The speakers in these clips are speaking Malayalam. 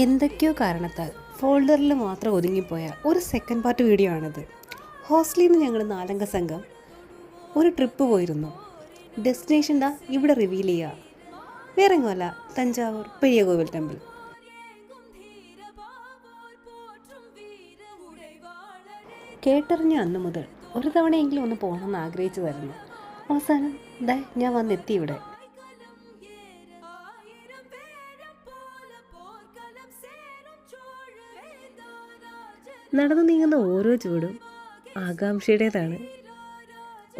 എന്തൊക്കെയോ കാരണത്താൽ ഫോൾഡറിൽ മാത്രം ഒതുങ്ങിപ്പോയ ഒരു സെക്കൻഡ് പാർട്ട് വീഡിയോ ആണിത്. ഹോസ്റ്റലിൽ നിന്ന് ഞങ്ങൾ 4 അംഗ സംഘം ഒരു ട്രിപ്പ് പോയിരുന്നു. ഡെസ്റ്റിനേഷൻ ദാ ഇവിടെ റിവീൽ ചെയ്യുക. വേറെ എങ്ങുമല്ല, തഞ്ചാവൂർ പെരിയ കോവിൽ ടെമ്പിൾ. കേട്ടറിഞ്ഞ അന്ന് മുതൽ ഒരു തവണയെങ്കിലും ഒന്ന് പോകണമെന്ന് ആഗ്രഹിച്ചതായിരുന്നു. അവസാനം ഞാൻ വന്നെത്തി ഇവിടെ. നടന്നു നീങ്ങുന്ന ഓരോ ചുവടും ആകാംക്ഷയുടേതാണ്.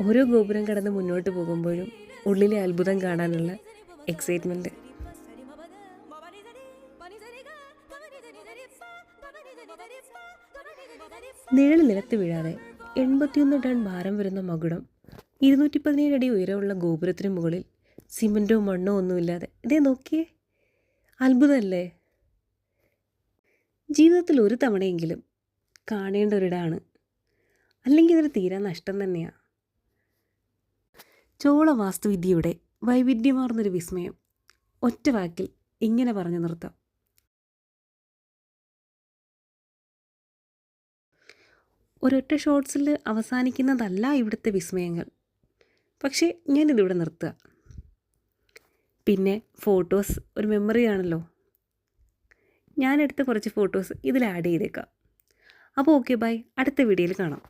ഓരോ ഗോപുരം കടന്ന് മുന്നോട്ട് പോകുമ്പോഴും ഉള്ളിലെ അത്ഭുതം കാണാനുള്ള എക്സൈറ്റ്മെൻറ്റ്. നിഴൽ നിലത്ത് വീഴാതെ 81 ടൺ ഭാരം വരുന്ന മകുടം 217 അടി ഉയരമുള്ള ഗോപുരത്തിന് മുകളിൽ സിമൻറ്റോ മണ്ണോ ഒന്നുമില്ലാതെ ഇതേ നോക്കിയേ, അത്ഭുതമല്ലേ? ജീവിതത്തിൽ ഒരു തവണയെങ്കിലും കാണേണ്ട ഒരിടമാണ്, അല്ലെങ്കിൽ ഇതൊരു തീരാ നഷ്ടം തന്നെയാണ്. ചോള വാസ്തുവിദ്യയുടെ വൈവിധ്യമാർന്നൊരു വിസ്മയം ഒറ്റ വാക്കിൽ ഇങ്ങനെ പറഞ്ഞു നിർത്താം. ഒരൊറ്റ ഷോട്ട്സിൽ അവസാനിക്കുന്നതല്ല ഇവിടുത്തെ വിസ്മയങ്ങൾ. പക്ഷേ ഞാനിതിവിടെ നിർത്തുക. പിന്നെ ഫോട്ടോസ് ഒരു മെമ്മറി ആണല്ലോ. ഞാനെടുത്ത കുറച്ച് ഫോട്ടോസ് ഇതിൽ ആഡ് ചെയ്തേക്കാം. അപ്പോൾ ഓക്കെ, ബൈ. അടുത്ത വീഡിയോയിൽ കാണാം.